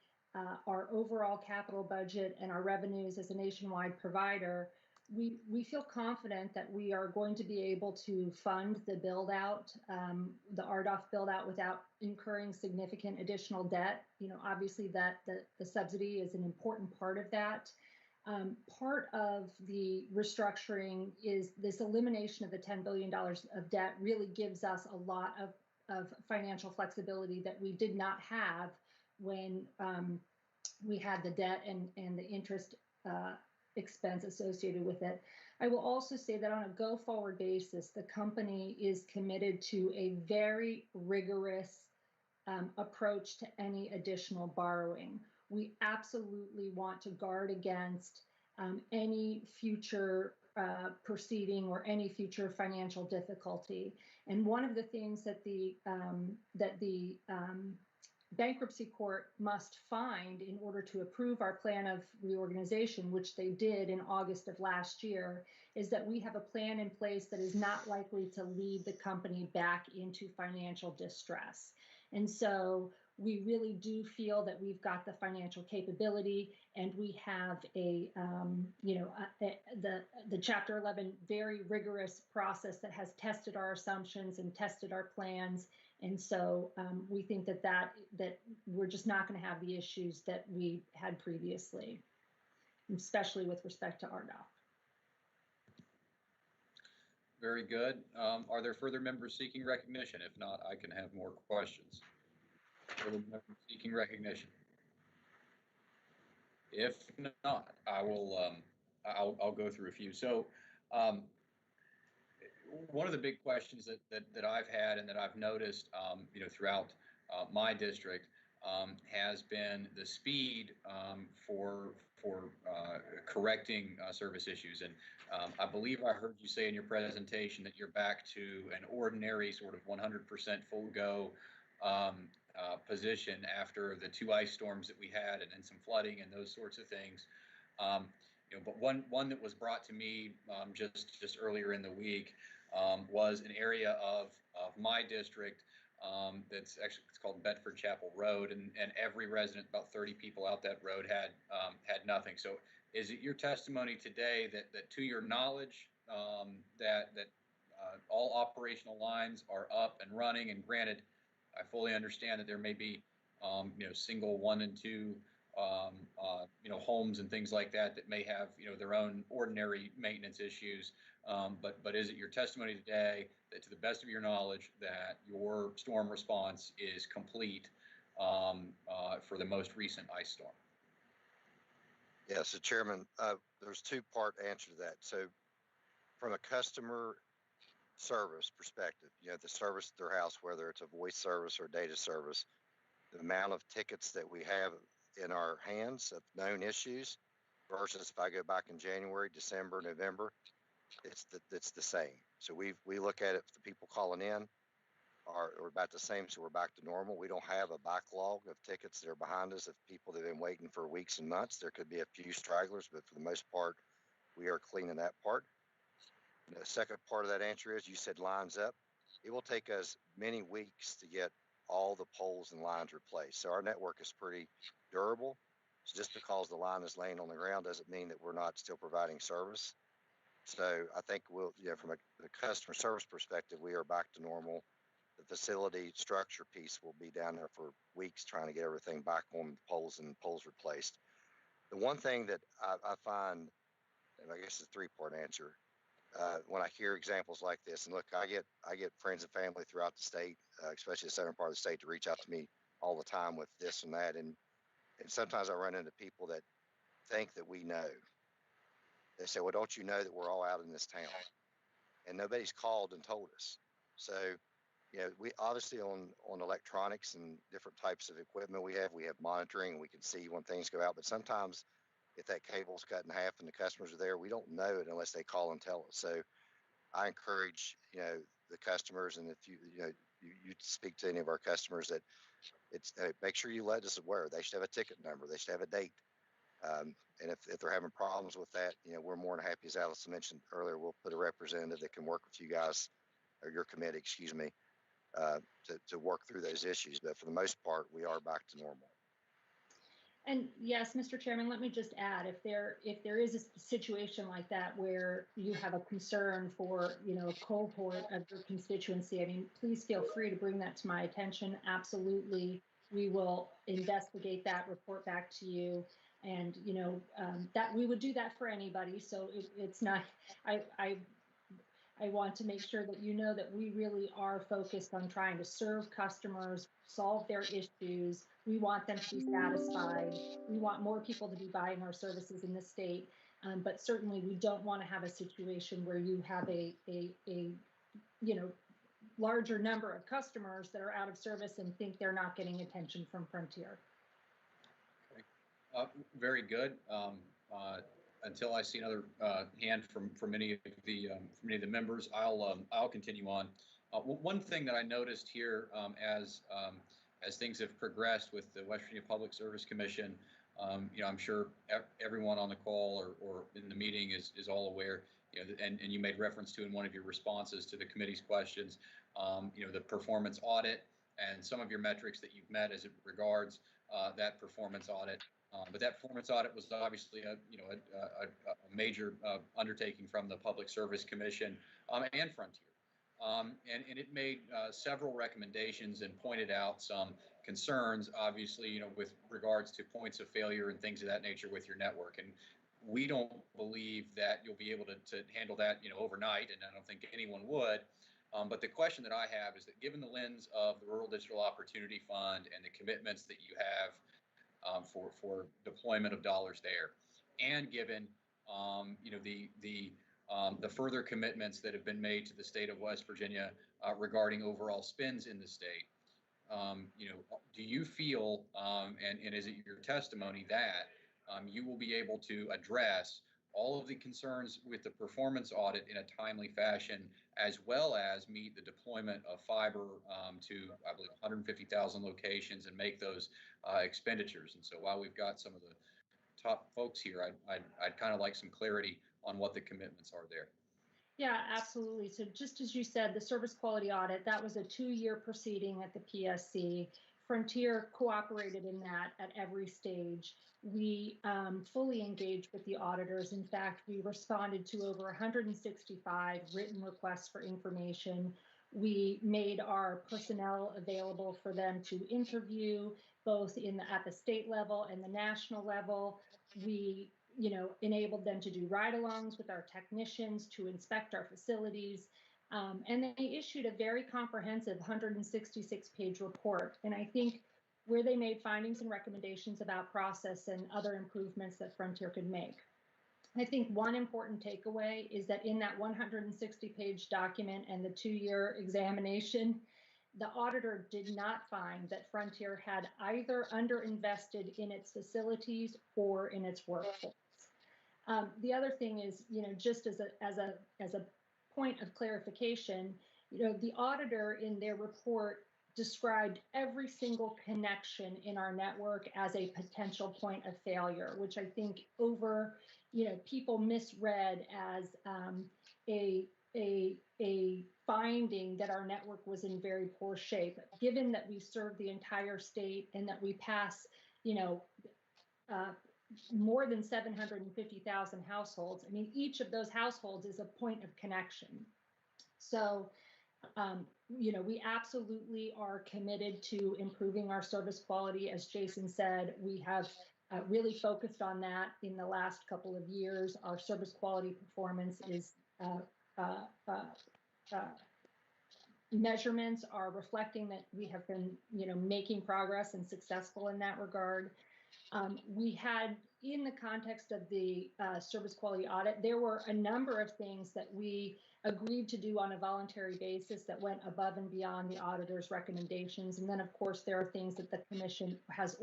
Our overall capital budget and our revenues as a nationwide provider, we feel confident that we are going to be able to fund the build out, the RDOF build out, without incurring significant additional debt. You know, obviously that the subsidy is an important part of that. Part of the restructuring is this elimination of the $10 billion of debt really gives us a lot of financial flexibility that we did not have when we had the debt and the interest expense associated with it. I will also say that on a go-forward basis, the company is committed to a very rigorous approach to any additional borrowing. We absolutely want to guard against any future proceeding or any future financial difficulty. And one of the things that the bankruptcy court must find in order to approve our plan of reorganization, which they did in August of last year, is that we have a plan in place that is not likely to lead the company back into financial distress. And so we really do feel that we've got the financial capability, and we have the Chapter 11 very rigorous process that has tested our assumptions and tested our plans. And so we think that we're just not going to have the issues that we had previously, especially with respect to RDOF. Very good. Are there further members seeking recognition? If not, I can have more questions. Further members seeking recognition? If not, I will. I'll go through a few. So, one of the big questions that I've had and that I've noticed, throughout my district, has been the speed for correcting service issues. And I believe I heard you say in your presentation that you're back to an ordinary sort of 100% full go position after the 2 ice storms that we had and some flooding and those sorts of things. But one that was brought to me just earlier in the week was an area of my district that's actually, it's called Bedford Chapel Road, and every resident, about 30 people out that road, had nothing. So is it your testimony today that to your knowledge that all operational lines are up and running? And granted, I fully understand that there may be single 1 and 2 homes and things like that may have their own ordinary maintenance issues. But is it your testimony today that, to the best of your knowledge, that your storm response is complete for the most recent ice storm? Yeah, so Chairman, there's 2-part answer to that. So from a customer service perspective, the service at their house, whether it's a voice service or data service, the amount of tickets that we have in our hands of known issues versus if I go back in January, December, November, it's the same. So we look at it, the people calling in are about the same, so we're back to normal. We don't have a backlog of tickets that are behind us of people that have been waiting for weeks and months. There could be a few stragglers, but for the most part, we are cleaning that part. And the second part of that answer is, you said lines up. It will take us many weeks to get all the poles and lines replaced. So our network is pretty durable. So just because the line is laying on the ground doesn't mean that we're not still providing service. So I think we'll, from a customer service perspective, we are back to normal. The facility structure piece will be down there for weeks trying to get everything back on poles and poles replaced. The one thing that I find, and I guess it's a 3-part answer, when I hear examples like this, and look, I get friends and family throughout the state, especially the southern part of the state, to reach out to me all the time with this and that, and sometimes I run into people that think that we know. They say, "Well, don't you know that we're all out in this town?" And nobody's called and told us. So, we obviously on electronics and different types of equipment we have monitoring, and we can see when things go out. But sometimes if that cable's cut in half and the customers are there, we don't know it unless they call and tell us. So I encourage, the customers, and if you speak to any of our customers, that it's make sure you let us aware. They should have a ticket number. They should have a date. And if they're having problems with that, we're more than happy, as Alice mentioned earlier, we'll put a representative that can work with you guys, or your committee, excuse me, to work through those issues. But for the most part, we are back to normal. And yes, Mr. Chairman, let me just add, if there is a situation like that where you have a concern for, a cohort of your constituency, I mean, please feel free to bring that to my attention. Absolutely. We will investigate that, report back to you. And, that we would do that for anybody. So it's not, I want to make sure that that we really are focused on trying to serve customers, solve their issues. We want them to be satisfied. We want more people to be buying our services in the state. But certainly we don't want to have a situation where you have a larger number of customers that are out of service and think they're not getting attention from Frontier. Okay. Very good. Until I see another hand from any of the members, I'll continue on. One thing that I noticed here as things have progressed with the West Virginia Public Service Commission, I'm sure everyone on the call or in the meeting is all aware, and you made reference to in one of your responses to the committee's questions, the performance audit and some of your metrics that you've met as it regards that performance audit. But that performance audit was obviously a major undertaking from the Public Service Commission and Frontier. And it made several recommendations and pointed out some concerns, obviously, with regards to points of failure and things of that nature with your network. And we don't believe that you'll be able to handle that, overnight, and I don't think anyone would. But the question that I have is that given the lens of the Rural Digital Opportunity Fund and the commitments that you have for deployment of dollars there, and given the further commitments that have been made to the state of West Virginia regarding overall spends in the state, do you feel, and is it your testimony that you will be able to address all of the concerns with the performance audit in a timely fashion, as well as meet the deployment of fiber to, I believe, 150,000 locations and make those expenditures? And so while we've got some of the top folks here, I'd kind of like some clarity on what the commitments are there. Yeah, absolutely. So just as you said, the service quality audit, that was a 2-year proceeding at the PSC. Frontier cooperated in that at every stage. We fully engaged with the auditors. In fact, we responded to over 165 written requests for information. We made our personnel available for them to interview, both at the state level and the national level. We enabled them to do ride-alongs with our technicians to inspect our facilities. And they issued a very comprehensive 166-page report. And I think where they made findings and recommendations about process and other improvements that Frontier could make. I think one important takeaway is that in that 160-page document and the 2-year examination, the auditor did not find that Frontier had either underinvested in its facilities or in its workforce. The other thing is, just as a point of clarification, the auditor in their report described every single connection in our network as a potential point of failure, which I think people misread as a finding that our network was in very poor shape. Given that we serve the entire state and that we pass, more than 750,000 households, I mean, each of those households is a point of connection. So, we absolutely are committed to improving our service quality. As Jason said, we have really focused on that in the last couple of years. Our service quality performance is measurements are reflecting that we have been, making progress and successful in that regard. We had, in the context of the service quality audit, there were a number of things that we agreed to do on a voluntary basis that went above and beyond the auditor's recommendations. And then, of course, there are things that the commission has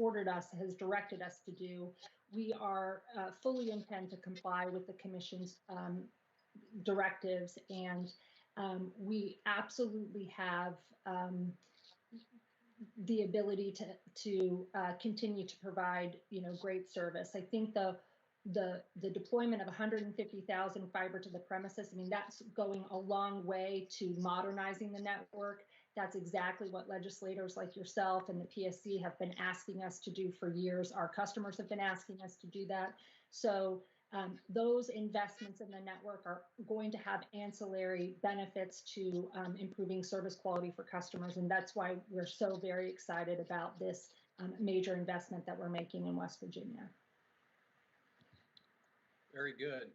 directed us to do. We are fully intend to comply with the commission's directives, and we absolutely have the ability to continue to provide great service. I think the deployment of 150,000 fiber to the premises, I mean, that's going a long way to modernizing the network. That's exactly what legislators like yourself and the PSC have been asking us to do for years. Our customers have been asking us to do that. So those investments in the network are going to have ancillary benefits to improving service quality for customers. And that's why we're so very excited about this major investment that we're making in West Virginia. Very good.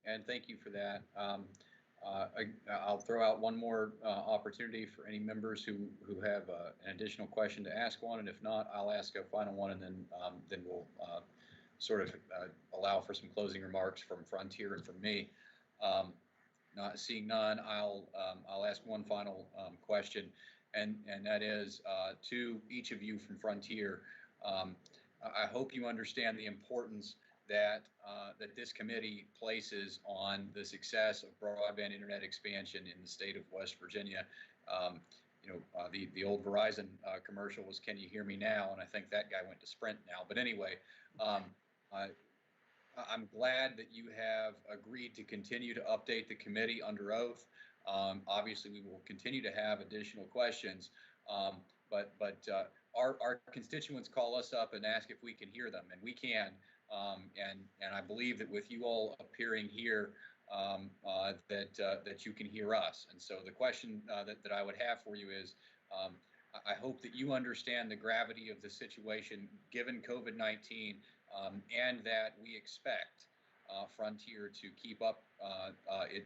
And thank you for that. I'll throw out one more opportunity for any members who have an additional question to ask one. And if not, I'll ask a final one, and then we'll sort of allow for some closing remarks from Frontier and from me. Not seeing none, I'll ask one final question, and that is to each of you from Frontier. I hope you understand the importance that this committee places on the success of broadband internet expansion in the state of West Virginia. The old Verizon commercial was, "Can you hear me now?" And I think that guy went to Sprint now. But anyway, I'm glad that you have agreed to continue to update the committee under oath. Obviously, we will continue to have additional questions, But our constituents call us up and ask if we can hear them, and we can. And I believe that with you all appearing here, that you can hear us. And so the question that I would have for you is, I hope that you understand the gravity of the situation given COVID-19, and that we expect Frontier to keep up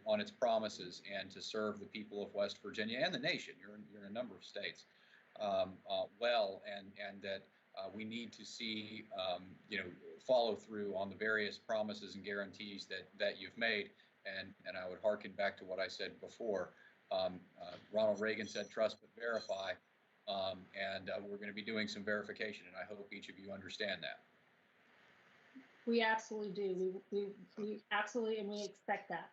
on its promises and to serve the people of West Virginia and the nation. You're in a number of states well, and that we need to see follow through on the various promises and guarantees that you've made. And I would hearken back to what I said before. Ronald Reagan said, "Trust but verify," and we're going to be doing some verification, and I hope each of you understand that. We absolutely do. We absolutely, and we expect that.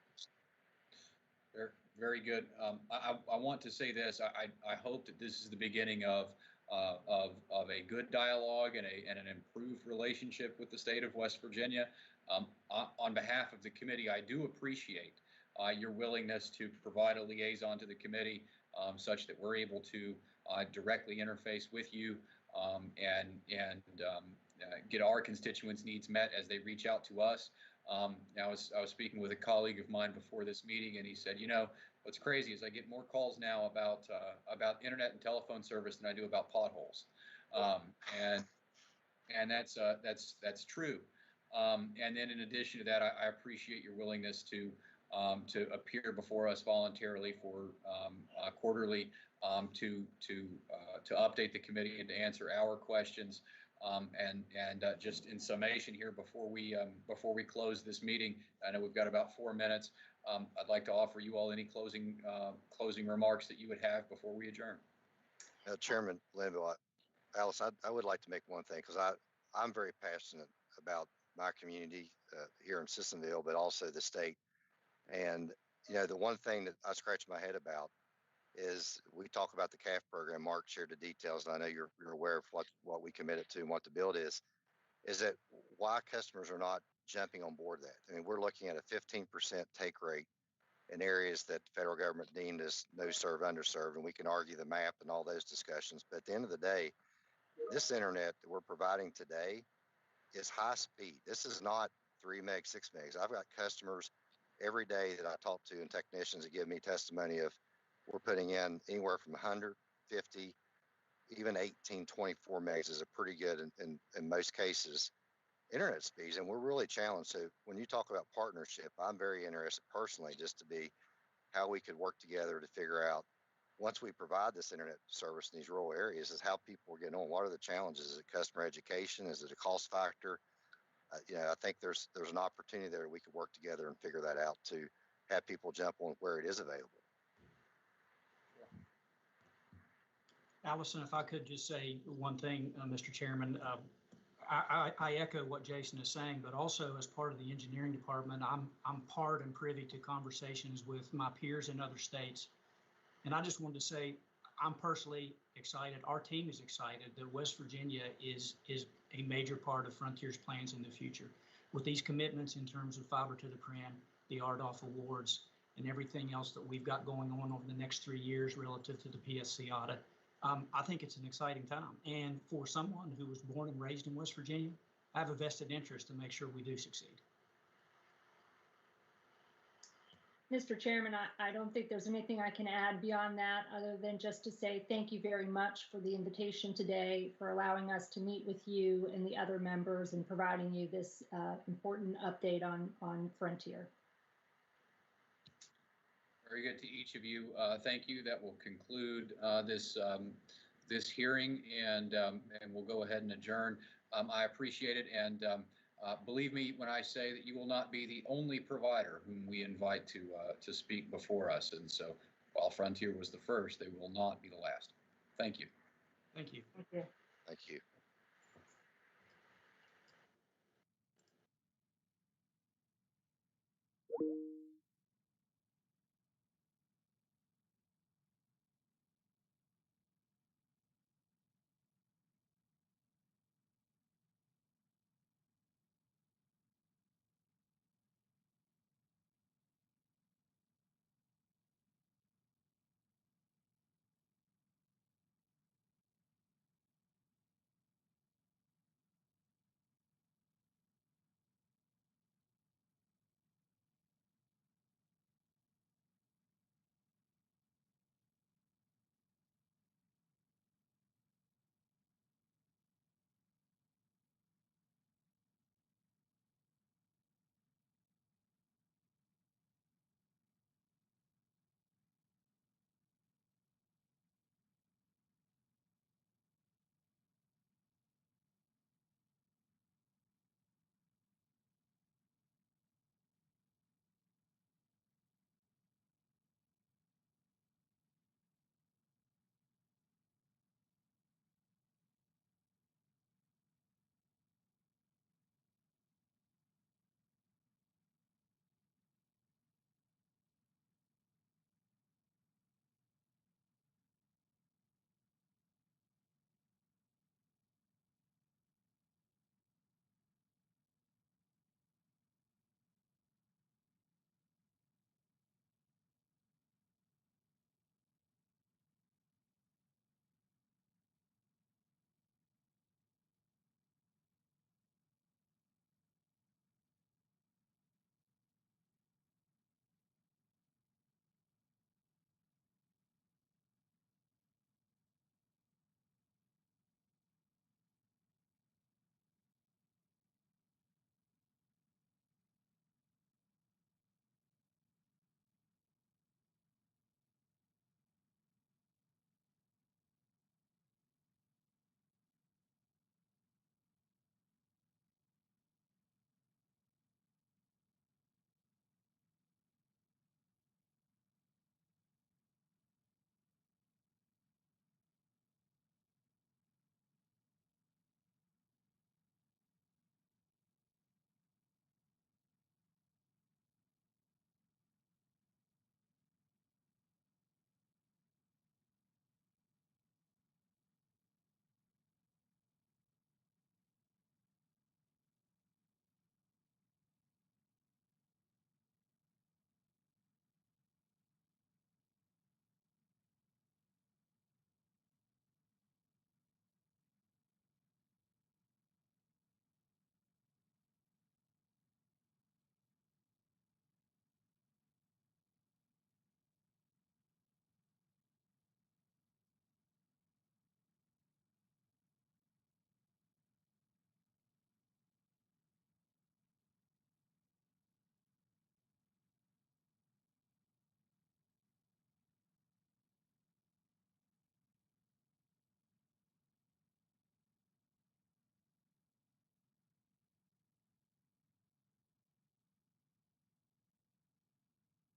Very good. I want to say this. I hope that this is the beginning of a good dialogue and an improved relationship with the state of West Virginia. On behalf of the committee, I do appreciate your willingness to provide a liaison to the committee, such that we're able to directly interface with you and get our constituents' needs met as they reach out to us. I was speaking with a colleague of mine before this meeting, and he said, what's crazy is I get more calls now about internet and telephone service than I do about potholes, and that's true. And then in addition to that, I appreciate your willingness to appear before us voluntarily for quarterly to update the committee and to answer our questions. And just in summation here, before we close this meeting, I know we've got about 4 minutes. I'd like to offer you all any closing remarks that you would have before we adjourn. Chairman Linville, Alice, I would like to make one thing, because I'm very passionate about my community here in Sissonville, but also the state. And the one thing that I scratch my head about is we talk about the CAF program. Mark shared the details, and I know you're aware of what we committed to and what the build is that why customers are not jumping on board that. I mean, we're looking at a 15% take rate in areas that the federal government deemed as no serve, underserved, and we can argue the map and all those discussions. But at the end of the day, this internet that we're providing today is high speed. This is not 3 meg, 6 megs. I've got customers every day that I talk to and technicians that give me testimony of we're putting in anywhere from 150, even 18, 24 megs is a pretty good in most cases internet speeds, and we're really challenged. So when you talk about partnership, I'm very interested personally just to be how we could work together to figure out, once we provide this internet service in these rural areas, is how people are getting on. What are the challenges? Is it customer education? Is it a cost factor? I think there's an opportunity there we could work together and figure that out to have people jump on where it is available. Allison, if I could just say one thing, Mr. Chairman, I echo what Jason is saying, but also as part of the engineering department, I'm part and privy to conversations with my peers in other states. And I just wanted to say, I'm personally excited. Our team is excited that West Virginia is a major part of Frontier's plans in the future. With these commitments in terms of fiber to the prem, the RDOF awards, and everything else that we've got going on over the next 3 years relative to the PSC audit, I think it's an exciting time. And for someone who was born and raised in West Virginia, I have a vested interest to make sure we do succeed. Mr. Chairman, I don't think there's anything I can add beyond that, other than just to say thank you very much for the invitation today, for allowing us to meet with you and the other members and providing you this important update on Frontier. Very good to each of you. Thank you. That will conclude this hearing, and we'll go ahead and adjourn. I appreciate it, and believe me when I say that you will not be the only provider whom we invite to speak before us. And so, while Frontier was the first, they will not be the last. Thank you. Thank you. Thank you. Thank you.